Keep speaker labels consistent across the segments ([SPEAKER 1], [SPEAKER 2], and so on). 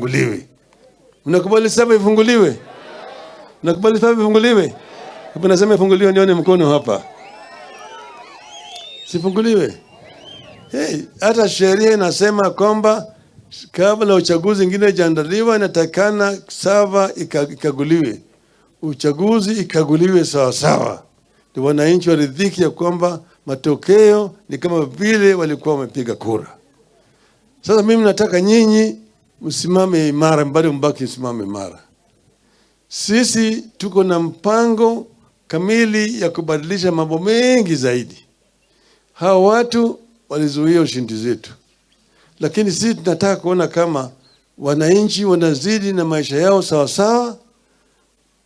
[SPEAKER 1] ifunguliwe. Mnakubali saba ifunguliwe? Mnakubali saba ifunguliwe? Hebu nasema ifunguliwe, nione mkono hapa. Sifunguliwe. Hata sheria inasema kwamba kabla uchaguzi ingine jaandaliwa inatakana saba ikaguliwe. Uchaguzi ikaguliwe sawa sawa. Ndio wananchi waridhiki ya kwamba matokeo ni kama vile walikuwa wamepiga kura. Sasa mimi nataka nyinyi msimame imara, bado mbaki msimame imara. Sisi tuko na mpango kamili ya kubadilisha mambo mengi zaidi. Hao watu walizuia ushindi zetu, lakini sisi tunataka kuona kama wananchi wanazidi na maisha yao sawa sawa,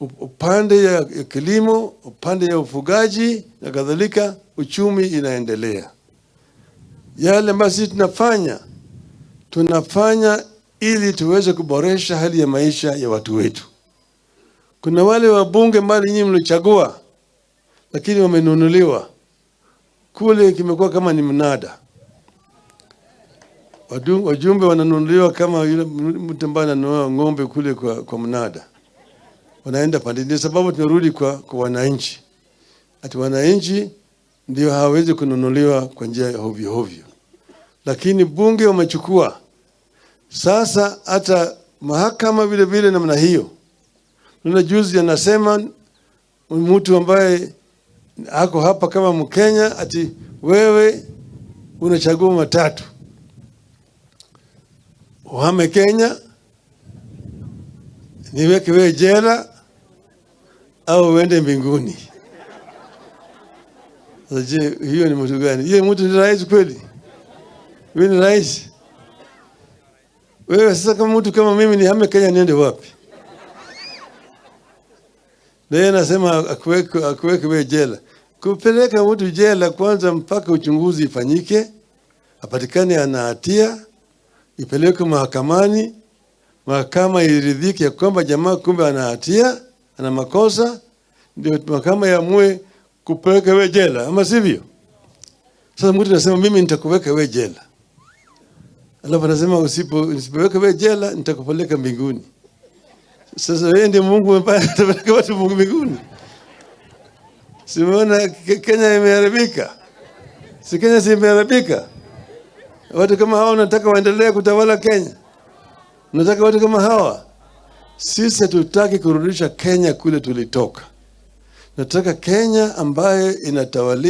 [SPEAKER 1] upande ya kilimo, upande ya ufugaji na kadhalika, uchumi inaendelea. Yale ambayo sisi tunafanya ili tuweze kuboresha hali ya maisha ya watu wetu. Kuna wale wabunge mbali nyinyi mlichagua, lakini wamenunuliwa. Kule kimekuwa kama ni mnada. Wajumbe wananunuliwa kama yule mtu ambaye ananunua ng'ombe kule kwa mnada. Wanaenda pande. Ndio sababu tunarudi kwa wananchi. Ati wananchi ndio hawezi kununuliwa kwa njia hovyo hovyo. Lakini bunge wamechukua. Sasa hata mahakama vile vile namna hiyo. Nuna juzi anasema mtu ambaye ako hapa kama Mkenya ati wewe unachagua matatu. Uhame Kenya, niweke wewe jela au uende mbinguni. Sasa hiyo ni mtu gani? Yeye mtu ni rais kweli? Wewe ni rais? Wewe sasa kama mtu kama mimi nihame Kenya niende wapi? Yeye anasema akuweke wewe jela. Kupeleka mtu jela kwanza mpaka uchunguzi ifanyike, apatikane ana hatia, ipeleke mahakamani, mahakama iridhike ya kwamba jamaa kumbe ana hatia, ana makosa, ndio mahakama yaamue kupeleka wewe jela, ama sivyo? Sasa mtu anasema mimi nitakuweka wewe jela. Alafu anasema usipoweka wewe jela nitakupeleka mbinguni. Sasa wewe ndiye Mungu amepeleka watu mbinguni. Simuona Kenya imeharibika. Si Kenya si imeharibika. Watu kama hawa wanataka waendelee kutawala Kenya. Nataka watu kama hawa. Sisi hatutaki kurudisha Kenya kule tulitoka. Nataka Kenya ambaye inatawaliwa